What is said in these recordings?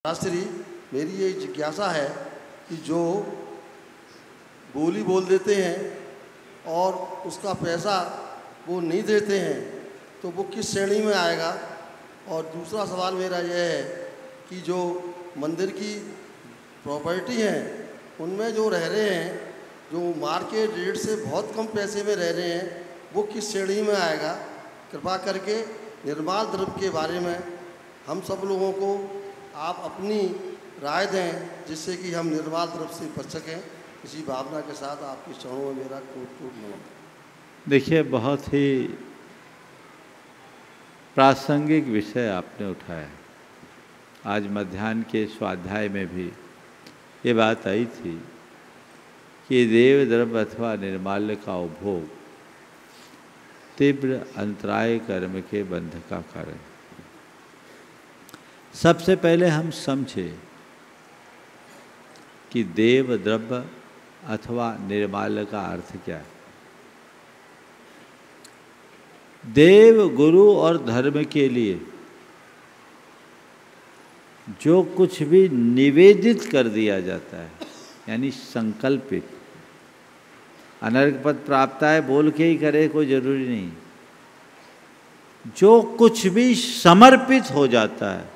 शास्त्री, मेरी ये जिज्ञासा है कि जो बोली बोल देते हैं और उसका पैसा वो नहीं देते हैं तो वो किस श्रेणी में आएगा। और दूसरा सवाल मेरा यह है कि जो मंदिर की प्रॉपर्टी है उनमें जो रह रहे हैं, जो मार्केट रेट से बहुत कम पैसे में रह रहे हैं, वो किस श्रेणी में आएगा। कृपा करके निर्माल द्रव्य के बारे में हम सब लोगों को आप अपनी राय दें, जिससे कि हम निर्माल द्रव्य से बच सकें। इसी भावना के साथ आपके चरणों में मेरा कोट नमन। देखिए, बहुत ही प्रासंगिक विषय आपने उठाया। आज मध्याह्न के स्वाध्याय में भी ये बात आई थी कि देव द्रव्य अथवा निर्माल्य का उपभोग तीव्र अंतराय कर्म के बंध का कारण। सबसे पहले हम समझे कि देव द्रव्य अथवा निर्माल्य का अर्थ क्या है। देव, गुरु और धर्म के लिए जो कुछ भी निवेदित कर दिया जाता है, यानी संकल्पित, अनर्घ पद प्राप्त है बोल के ही करे कोई जरूरी नहीं, जो कुछ भी समर्पित हो जाता है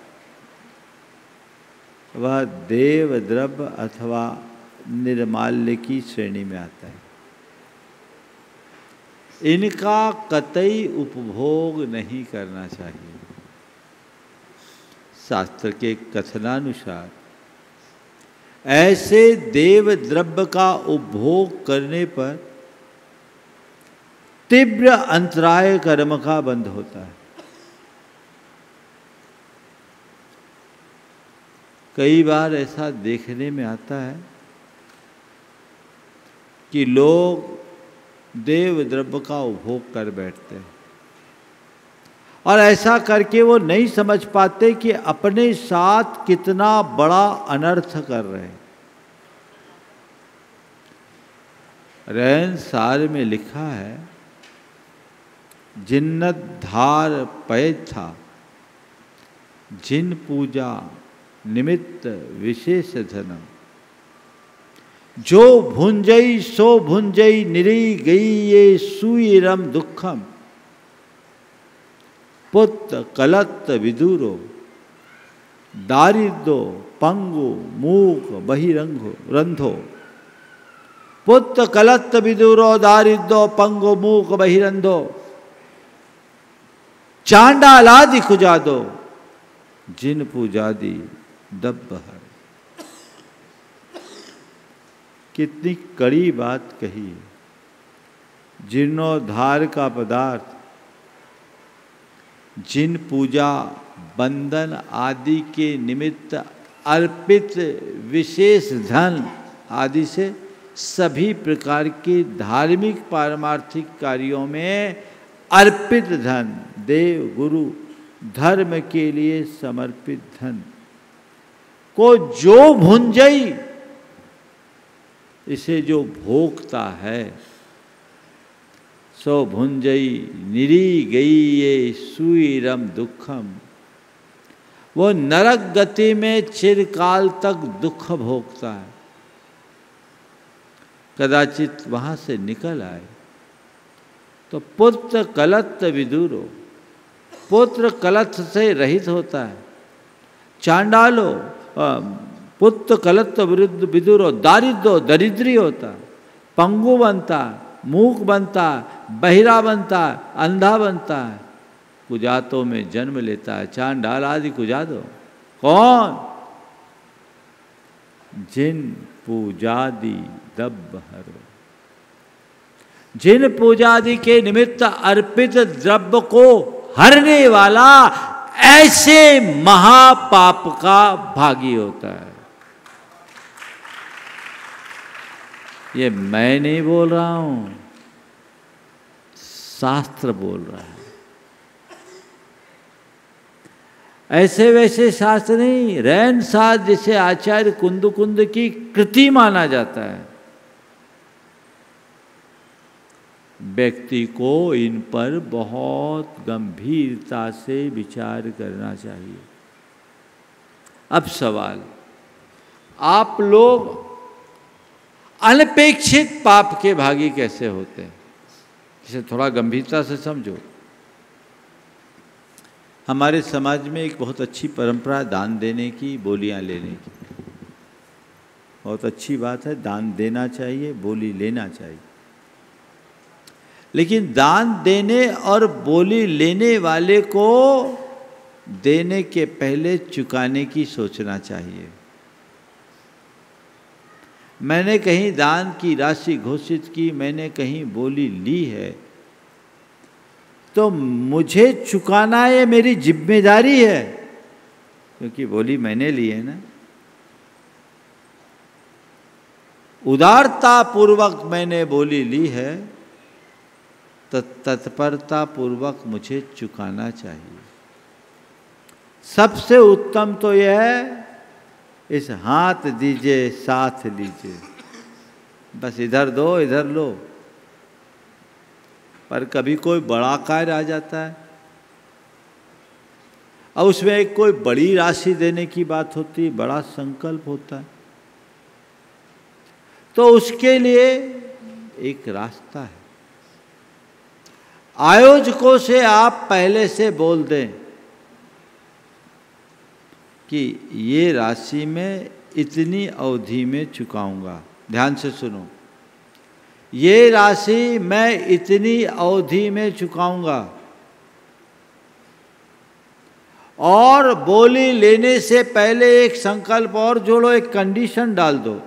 वह देव द्रव्य अथवा निर्माल्य की श्रेणी में आता है। इनका कतई उपभोग नहीं करना चाहिए। शास्त्र के कथनानुसार ऐसे देव द्रव्य का उपभोग करने पर तीव्र अंतराय कर्म का बंध होता है। कई बार ऐसा देखने में आता है कि लोग देव द्रव्य का उपभोग कर बैठते हैं और ऐसा करके वो नहीं समझ पाते कि अपने साथ कितना बड़ा अनर्थ कर रहे हैं। रहनसार में लिखा है, जिन्नत धार पय था, जिन पूजा निमित्त विशेष धनम, जो भुंजई सो भुंजई निरी गई ये सुईरम दुखम, पुत्र कलत विदुरो दारिद्रो पंगु मूक बहिरंगो रंधो। पुत्र कलत विदुरो दारिद्रो पंगु मूक बहिरंधो, चांडालादि खुजादो, जिन पूजादि दब्बहर। कितनी कड़ी बात कही है। जीर्णोद्धार का पदार्थ, जिन पूजा बंधन आदि के निमित्त अर्पित विशेष धन आदि से सभी प्रकार के धार्मिक पारमार्थिक कार्यों में अर्पित धन, देव गुरु धर्म के लिए समर्पित धन को जो भुंजई, इसे जो भोगता है, सो भुंजई निरी गई ये सुईरम दुखम, वो नरक गति में चिरकाल तक दुख भोगता है। कदाचित वहां से निकल आए तो पुत्र कलत विदुरो, पुत्र कलत से रहित होता है। चांडालो, पुत्र कलत विदुरो दारिद्रो, दरिद्री होता, पंगु बनता, मूक बनता, बहिरा बनता, अंधा बनता है, कुजातों में जन्म लेता है। चांडाल आदि कुजादो कौन? जिन पूजादि दब्बहरो, जिन पूजादि के निमित्त अर्पित द्रव्य को हरने वाला ऐसे महापाप का भागी होता है। ये मैं नहीं बोल रहा हूं, शास्त्र बोल रहा है। ऐसे वैसे शास्त्र नहीं, रहनसार जिसे आचार्य कुंद की कृति माना जाता है। व्यक्ति को इन पर बहुत गंभीरता से विचार करना चाहिए। अब सवाल, आप लोग अनपेक्षित पाप के भागी कैसे होते हैं? इसे थोड़ा गंभीरता से समझो। हमारे समाज में एक बहुत अच्छी परंपरा है दान देने की, बोलियां लेने की। बहुत अच्छी बात है, दान देना चाहिए, बोली लेना चाहिए। लेकिन दान देने और बोली लेने वाले को देने के पहले चुकाने की सोचना चाहिए। मैंने कहीं दान की राशि घोषित की, मैंने कहीं बोली ली है, तो मुझे चुकाना ये मेरी जिम्मेदारी है, क्योंकि बोली मैंने ली है ना। उदारता पूर्वक मैंने बोली ली है, तो तत्परता पूर्वक मुझे चुकाना चाहिए। सबसे उत्तम तो यह है, इस हाथ दीजिए साथ लीजिए, बस इधर दो इधर लो। पर कभी कोई बड़ा कार्य आ जाता है और उसमें एक कोई बड़ी राशि देने की बात होती है, बड़ा संकल्प होता है, तो उसके लिए एक रास्ता है। आयोजकों से आप पहले से बोल दें कि ये राशि मैं इतनी अवधि में चुकाऊंगा। ध्यान से सुनो, ये राशि मैं इतनी अवधि में चुकाऊंगा। और बोली लेने से पहले एक संकल्प और जोड़ो, एक कंडीशन डाल दो,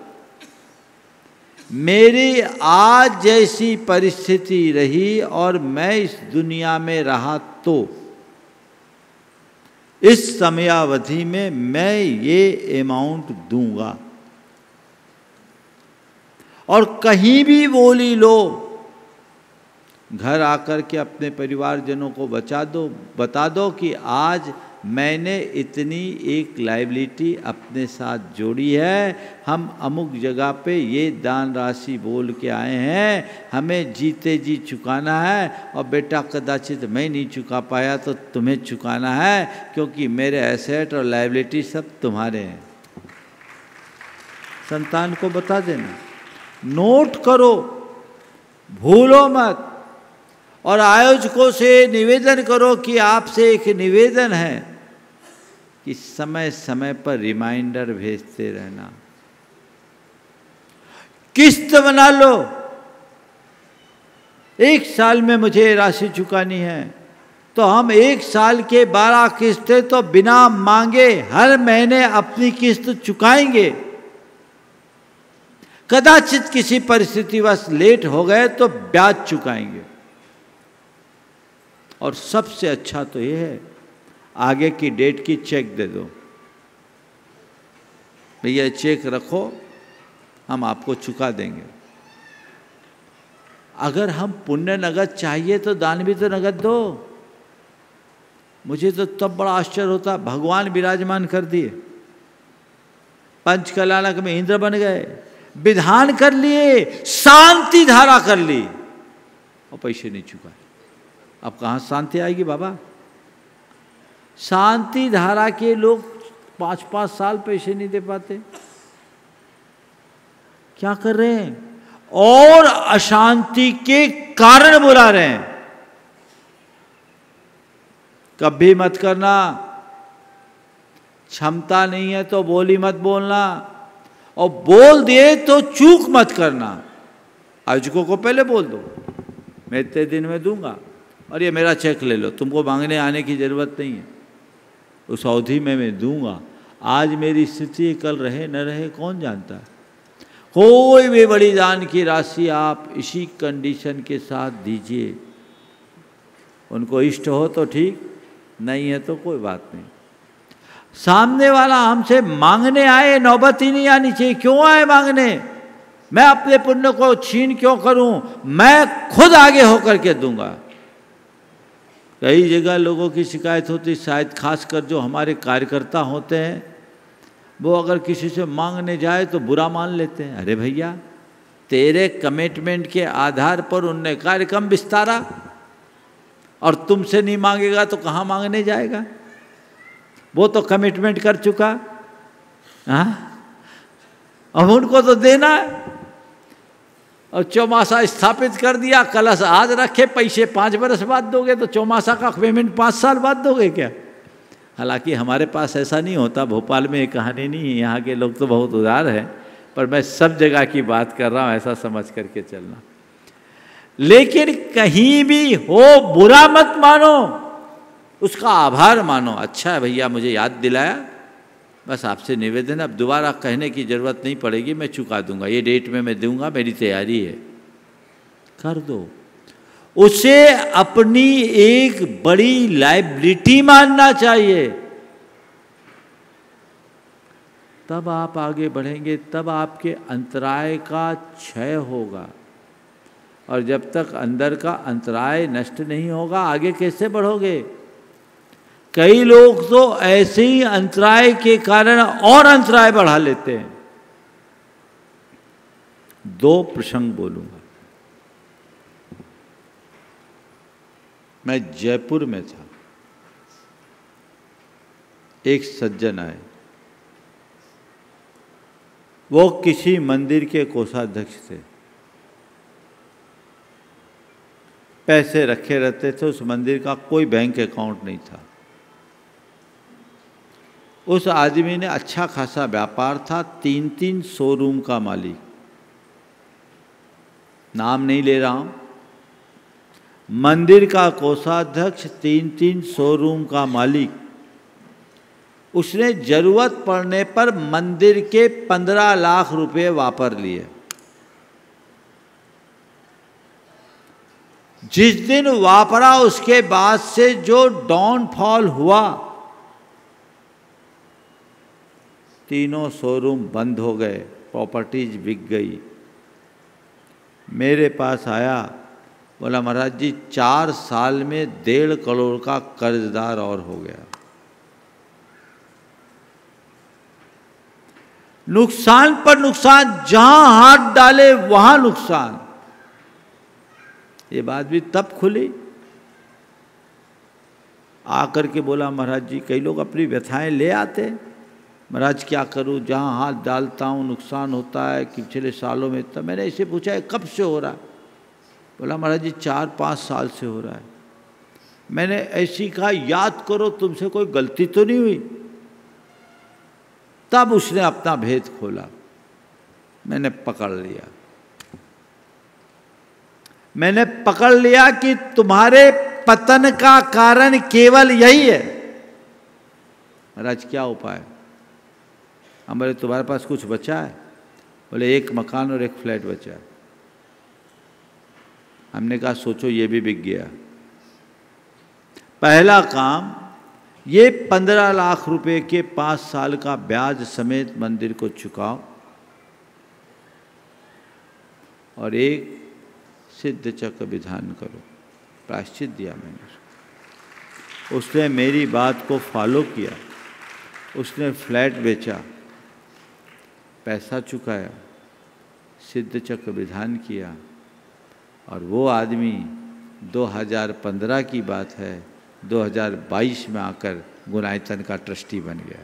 मेरी आज जैसी परिस्थिति रही और मैं इस दुनिया में रहा तो इस समयावधि में मैं ये अमाउंट दूंगा। और कहीं भी बोली लो, घर आकर के अपने परिवारजनों को बता दो कि आज मैंने इतनी एक लायबिलिटी अपने साथ जोड़ी है, हम अमुक जगह पे ये दान राशि बोल के आए हैं, हमें जीते जी चुकाना है, और बेटा कदाचित मैं नहीं चुका पाया तो तुम्हें चुकाना है, क्योंकि मेरे एसेट और लायबिलिटी सब तुम्हारे हैं। संतान को बता देना, नोट करो, भूलो मत। और आयोजकों से निवेदन करो कि आपसे एक निवेदन है कि समय समय पर रिमाइंडर भेजते रहना। किस्त बना लो, एक साल में मुझे राशि चुकानी है, तो हम एक साल के 12 किस्तें तो बिना मांगे हर महीने अपनी किस्त चुकाएंगे। कदाचित किसी परिस्थितिवश लेट हो गए तो ब्याज चुकाएंगे। और सबसे अच्छा तो यह है, आगे की डेट की चेक दे दो, भैया चेक रखो, हम आपको चुका देंगे। अगर हम पुण्य नगद चाहिए तो दान भी तो नगद दो। मुझे तो तब बड़ा आश्चर्य होता, भगवान विराजमान कर दिए, पंचकल्याणक में इंद्र बन गए, विधान कर लिए, शांति धारा कर ली, और पैसे नहीं चुकाए। अब कहाँ शांति आएगी बाबा? शांति धारा के लोग 5-5 साल पैसे नहीं दे पाते। क्या कर रहे हैं? और अशांति के कारण बुला रहे हैं। कभी मत करना, क्षमता नहीं है तो बोली मत बोलना, और बोल दिए तो चूक मत करना। आयोजकों को पहले बोल दो, मैं इतने दिन में दूंगा, और ये मेरा चेक ले लो, तुमको मांगने आने की ज़रूरत नहीं है, उस अवधि में मैं दूंगा। आज मेरी स्थिति कल रहे न रहे कौन जानता है। कोई भी बड़ी दान की राशि आप इसी कंडीशन के साथ दीजिए। उनको इष्ट हो तो ठीक, नहीं है तो कोई बात नहीं। सामने वाला हमसे मांगने आए, नौबत ही नहीं आनी चाहिए। क्यों आए मांगने? मैं अपने पुण्य को छीन क्यों करूं? मैं खुद आगे होकर के दूंगा। कई जगह लोगों की शिकायत होती, शायद खासकर जो हमारे कार्यकर्ता होते हैं, वो अगर किसी से मांगने जाए तो बुरा मान लेते हैं। अरे भैया, तेरे कमिटमेंट के आधार पर उनने कार्यक्रम विस्तारा, और तुमसे नहीं मांगेगा तो कहाँ मांगने जाएगा? वो तो कमिटमेंट कर चुका। हाँ, अब उनको तो देना है। और चौमासा स्थापित कर दिया, कलश आज रखे, पैसे 5 बरस बाद दोगे, तो चौमासा का पेमेंट 5 साल बाद दोगे क्या? हालांकि हमारे पास ऐसा नहीं होता, भोपाल में ये कहानी नहीं है, यहाँ के लोग तो बहुत उदार हैं, पर मैं सब जगह की बात कर रहा हूँ, ऐसा समझ करके चलना। लेकिन कहीं भी हो बुरा मत मानो, उसका आभार मानो। अच्छा है भैया मुझे याद दिलाया, बस आपसे निवेदन, अब दोबारा कहने की ज़रूरत नहीं पड़ेगी, मैं चुका दूंगा, ये डेट में मैं दूंगा, मेरी तैयारी है, कर दो। उसे अपनी एक बड़ी लायबिलिटी मानना चाहिए, तब आप आगे बढ़ेंगे, तब आपके अंतराय का क्षय होगा। और जब तक अंदर का अंतराय नष्ट नहीं होगा, आगे कैसे बढ़ोगे? कई लोग तो ऐसे ही अंतराय के कारण और अंतराय बढ़ा लेते हैं। 2 प्रसंग बोलूंगा। मैं जयपुर में था, एक सज्जन आए, वो किसी मंदिर के कोषाध्यक्ष थे, पैसे रखे रहते थे, उस मंदिर का कोई बैंक अकाउंट नहीं था। उस आदमी ने अच्छा खासा व्यापार था, 3-3 शोरूम का मालिक, नाम नहीं ले रहा हूं, मंदिर का कोषाध्यक्ष, 3-3 शोरूम का मालिक। उसने जरूरत पड़ने पर मंदिर के 15 लाख रुपए वापर लिए। जिस दिन वापरा उसके बाद से जो डाउनफॉल हुआ, तीनों शोरूम बंद हो गए, प्रॉपर्टीज बिक गई। मेरे पास आया, बोला महाराज जी 4 साल में 1.5 करोड़ का कर्जदार और हो गया। नुकसान पर नुकसान, जहां हाथ डाले वहां नुकसान। ये बात भी तब खुली, आकर के बोला महाराज जी, कई लोग अपनी व्यथाएं ले आते, महाराज क्या करूं, जहां हाथ डालता हूं नुकसान होता है, कि पिछले सालों में। तब मैंने इसे पूछा है कब से हो रहा है? बोला महाराज जी 4-5 साल से हो रहा है। मैंने ऐसी कहा, याद करो तुमसे कोई गलती तो नहीं हुई? तब उसने अपना भेद खोला, मैंने पकड़ लिया। मैंने पकड़ लिया कि तुम्हारे पतन का कारण केवल यही है। महाराज क्या उपाय? हमारे तुम्हारे पास कुछ बचा है? बोले 1 मकान और 1 फ्लैट बचा है। हमने कहा सोचो ये भी बिक गया। पहला काम, ये 15 लाख रुपए के 5 साल का ब्याज समेत मंदिर को चुकाओ, और एक सिद्ध चक्र विधान करो। प्रायश्चित दिया मैंने। उसने मेरी बात को फॉलो किया, उसने फ्लैट बेचा, पैसा चुकाया, सिद्ध चक्र विधान किया, और वो आदमी 2015 की बात है, 2022 में आकर गुनायतन का ट्रस्टी बन गया।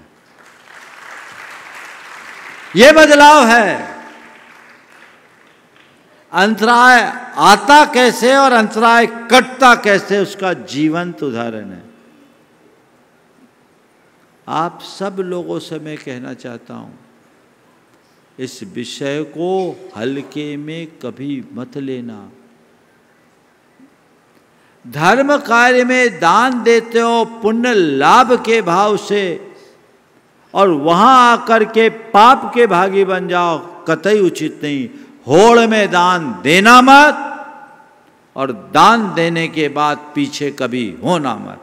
ये बदलाव है। अंतराय आता कैसे और अंतराय कटता कैसे, उसका जीवंत उदाहरण है। आप सब लोगों से मैं कहना चाहता हूं, इस विषय को हल्के में कभी मत लेना। धर्म कार्य में दान देते हो पुण्य लाभ के भाव से, और वहां आकर के पाप के भागी बन जाओ, कतई उचित नहीं। होड़ में दान देना मत, और दान देने के बाद पीछे कभी होना मत।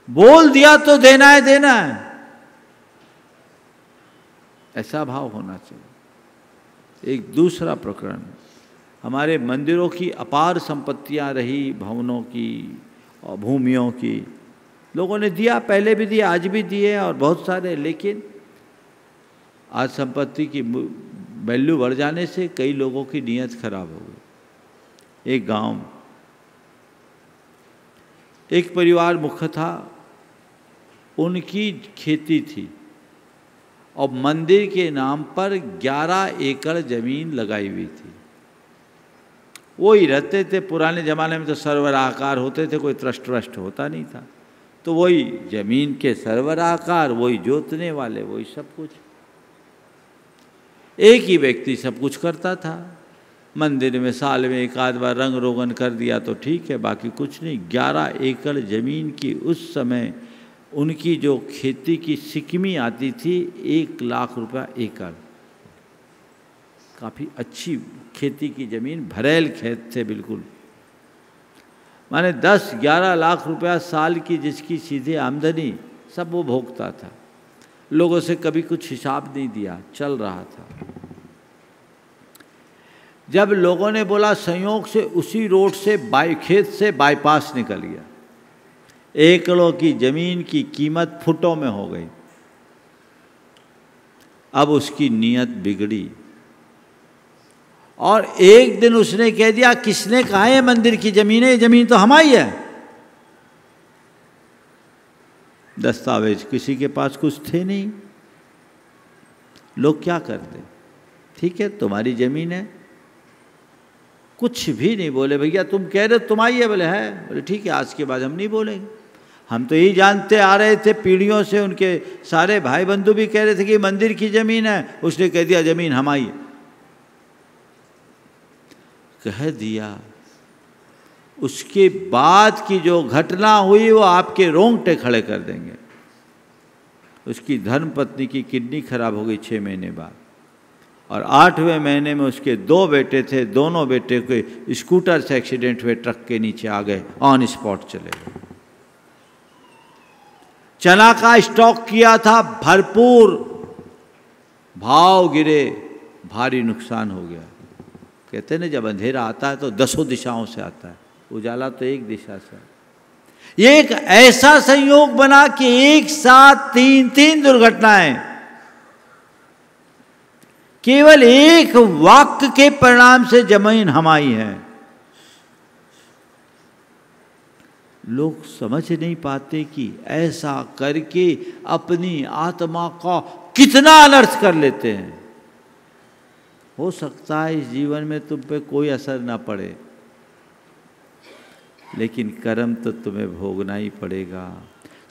बोल दिया तो देना है, देना है, ऐसा भाव होना चाहिए। एक दूसरा प्रकरण, हमारे मंदिरों की अपार संपत्तियां रही, भवनों की और भूमियों की, लोगों ने दिया, पहले भी दिया, आज भी दिए और बहुत सारे। लेकिन आज संपत्ति की वैल्यू बढ़ जाने से कई लोगों की नीयत खराब हो गई। एक गांव, एक परिवार मुख्य था, उनकी खेती थी, और मंदिर के नाम पर 11 एकड़ जमीन लगाई हुई थी। वो ही रहते थे, पुराने ज़माने में तो सर्वराकार होते थे, कोई ट्रस्ट व्रस्ट होता नहीं था, तो वही जमीन के सर्वराकार, वही जोतने वाले, वही सब कुछ। एक ही व्यक्ति सब कुछ करता था। मंदिर में साल में एक आध बार रंग रोगन कर दिया तो ठीक है, बाकी कुछ नहीं। 11 एकड़ ज़मीन की उस समय उनकी जो खेती की सिकमी आती थी 1 लाख रुपया एकड़। काफ़ी अच्छी खेती की ज़मीन, भरेल खेत थे बिल्कुल। माने 10-11 लाख रुपया साल की जिसकी सीधे आमदनी, सब वो भोगता था। लोगों से कभी कुछ हिसाब नहीं दिया, चल रहा था। जब लोगों ने बोला, संयोग से उसी रोड से खेत से बाईपास निकल गया, एकड़ों की जमीन की कीमत फुटों में हो गई। अब उसकी नीयत बिगड़ी और एक दिन उसने कह दिया, किसने कहा है मंदिर की जमीन है, ये जमीन तो हमारी है। दस्तावेज किसी के पास कुछ थे नहीं। लोग क्या करते, ठीक है तुम्हारी जमीन है, कुछ भी नहीं बोले। भैया तुम कह रहे हो तुम्हारी है, बोले है, बोले ठीक है आज के बाद हम नहीं बोलेंगे। हम तो यही जानते आ रहे थे पीढ़ियों से, उनके सारे भाई बंधु भी कह रहे थे कि मंदिर की जमीन है, उसने कह दिया जमीन हमारी है। कह दिया, उसके बाद की जो घटना हुई वो आपके रोंगटे खड़े कर देंगे। उसकी धर्मपत्नी की किडनी खराब हो गई 6 महीने बाद, और 8वें महीने में उसके 2 बेटे थे, दोनों बेटे के स्कूटर से एक्सीडेंट हुए, ट्रक के नीचे आ गए, ऑन स्पॉट चले गए। चना का स्टॉक किया था भरपूर, भाव गिरे, भारी नुकसान हो गया। कहते ना जब अंधेरा आता है तो 10 दिशाओं से आता है, उजाला तो एक दिशा से। ये एक ऐसा संयोग बना कि एक साथ 3 दुर्घटनाएं केवल एक वाक्य के परिणाम से जमीन हमारी है। लोग समझ नहीं पाते कि ऐसा करके अपनी आत्मा का कितना अनर्थ कर लेते हैं। हो सकता है इस जीवन में तुम पे कोई असर ना पड़े, लेकिन कर्म तो तुम्हें भोगना ही पड़ेगा।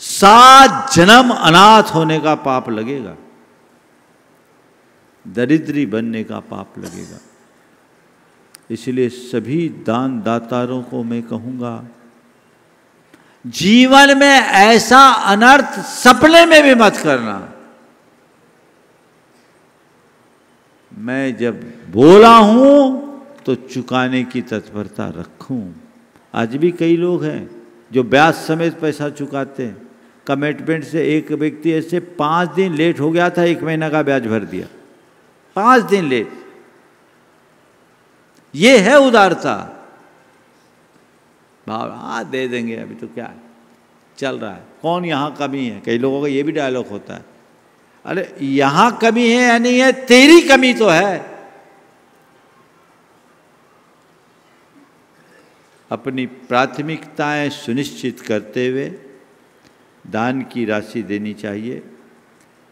7 जन्म अनाथ होने का पाप लगेगा, दरिद्री बनने का पाप लगेगा। इसलिए सभी दान दातारों को मैं कहूँगा, जीवन में ऐसा अनर्थ सपने में भी मत करना। मैं जब बोला हूँ तो चुकाने की तत्परता रखूँ। आज भी कई लोग हैं जो ब्याज समेत पैसा चुकाते हैं। कमिटमेंट से एक व्यक्ति ऐसे 5 दिन लेट हो गया था, 1 महीना का ब्याज भर दिया, 5 दिन लेट। ये है उदारता। भाव हाँ दे देंगे, अभी तो क्या है, चल रहा है, कौन यहाँ कमी है। कई लोगों का ये भी डायलॉग होता है, अरे यहाँ कमी है या नहीं है, तेरी कमी तो है। अपनी प्राथमिकताएं सुनिश्चित करते हुए दान की राशि देनी चाहिए।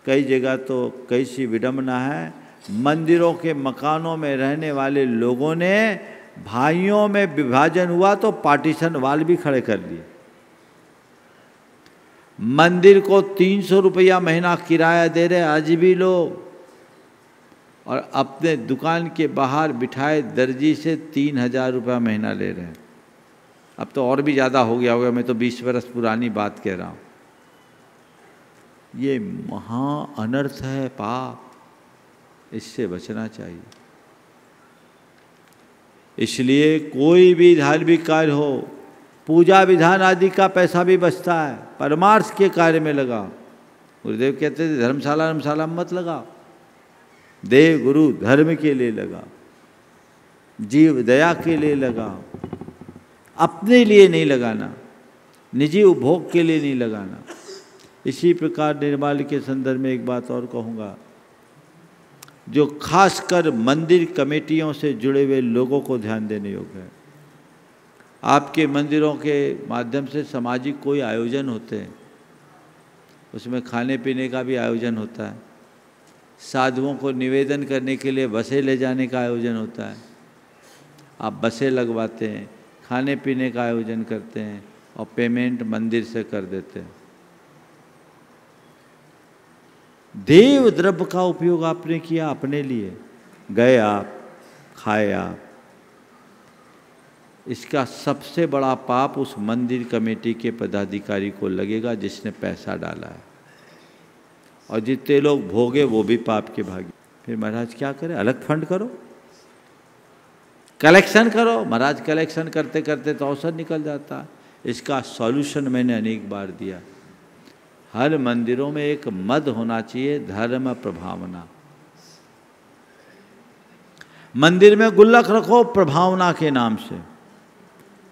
कई जगह तो कैसी विडंबना है, मंदिरों के मकानों में रहने वाले लोगों ने भाइयों में विभाजन हुआ तो पार्टीशन वाल भी खड़े कर दिए। मंदिर को 300 रुपया महीना किराया दे रहे आज भी लोग, और अपने दुकान के बाहर बिठाए दर्जी से 3000 रुपया महीना ले रहे हैं। अब तो और भी ज़्यादा हो गया होगा, मैं तो 20 वर्ष पुरानी बात कह रहा हूँ। ये महा अनर्थ है, पाप, इससे बचना चाहिए। इसलिए कोई भी धार्मिक कार्य हो, पूजा विधान आदि का पैसा भी बचता है, परमार्थ के कार्य में लगाओ। गुरुदेव कहते थे धर्मशाला मत लगाओ, देव गुरु धर्म के लिए लगाओ, जीव दया के लिए लगाओ, अपने लिए नहीं लगाना, निजी उपभोग के लिए नहीं लगाना। इसी प्रकार निर्माल्य के संदर्भ में एक बात और कहूँगा, जो खासकर मंदिर कमेटियों से जुड़े हुए लोगों को ध्यान देने योग्य है। आपके मंदिरों के माध्यम से सामाजिक कोई आयोजन होते हैं, उसमें खाने पीने का भी आयोजन होता है, साधुओं को निवेदन करने के लिए बसें ले जाने का आयोजन होता है, आप बसें लगवाते हैं, खाने पीने का आयोजन करते हैं और पेमेंट मंदिर से कर देते हैं। देव द्रव्य का उपयोग आपने किया अपने लिए, गए आप, खाए आप। इसका सबसे बड़ा पाप उस मंदिर कमेटी के पदाधिकारी को लगेगा जिसने पैसा डाला है, और जितने लोग भोगे वो भी पाप के भागी। फिर महाराज क्या करें? अलग फंड करो, कलेक्शन करो। महाराज कलेक्शन करते करते तो अवसर निकल जाता है। इसका सॉल्यूशन मैंने अनेक बार दिया। हर मंदिरों में एक मद होना चाहिए, धर्म प्रभावना। मंदिर में गुल्लक रखो प्रभावना के नाम से,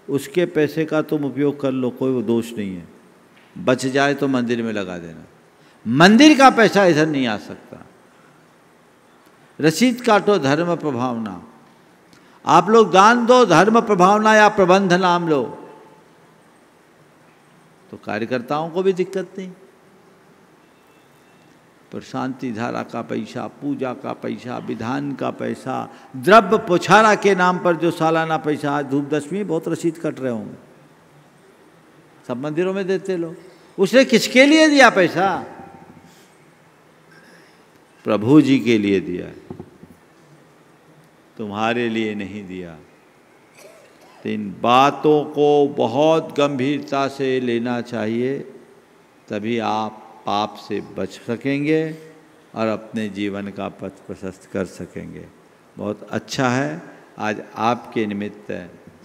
उसके पैसे का तुम उपयोग कर लो, कोई वो दोष नहीं है। बच जाए तो मंदिर में लगा देना, मंदिर का पैसा इधर नहीं आ सकता। रसीद काटो, धर्म प्रभावना। आप लोग दान दो, धर्म प्रभावना या प्रबंध नाम लो, तो कार्यकर्ताओं को भी दिक्कत नहीं। पर शांति धारा का पैसा, पूजा का पैसा, विधान का पैसा, द्रव्य पोछारा के नाम पर जो सालाना पैसा, आज धूप दशमी बहुत रसीद कट रहे होंगे, सब मंदिरों में देते लोग। उसने किसके लिए दिया पैसा? प्रभु जी के लिए दिया, तुम्हारे लिए नहीं दिया। तो इन बातों को बहुत गंभीरता से लेना चाहिए, तभी आप पाप से बच सकेंगे और अपने जीवन का पथ प्रशस्त कर सकेंगे। बहुत अच्छा है, आज आपके निमित्त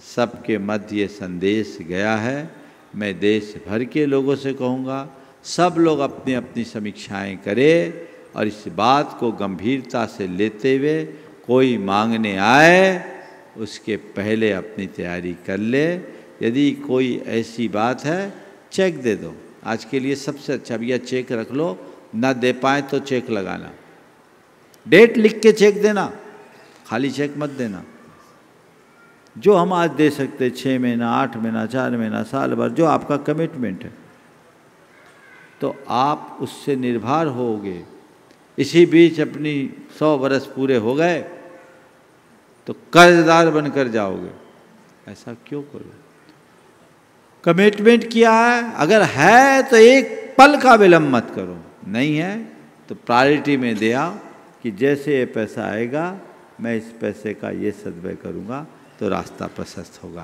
सबके मध्य ये संदेश गया है। मैं देश भर के लोगों से कहूँगा, सब लोग अपनी अपनी समीक्षाएं करें और इस बात को गंभीरता से लेते हुए कोई मांगने आए उसके पहले अपनी तैयारी कर ले। यदि कोई ऐसी बात है, चेक दे दो। आज के लिए सबसे अच्छा भैया चेक रख लो, ना दे पाए तो चेक लगाना, डेट लिख के चेक देना, खाली चेक मत देना। जो हम आज दे सकते, 6 महीना, 8 महीना, 4 महीना, साल भर, जो आपका कमिटमेंट है, तो आप उससे निर्भर होगे। इसी बीच अपनी 100 वर्ष पूरे हो गए तो कर्जदार बनकर जाओगे। ऐसा क्यों करो? कमिटमेंट किया है, अगर है तो एक पल का विलंब मत करो, नहीं है तो प्रायोरिटी में दे आओ कि जैसे ये पैसा आएगा मैं इस पैसे का ये सदुपयोग करूँगा तो रास्ता प्रशस्त होगा।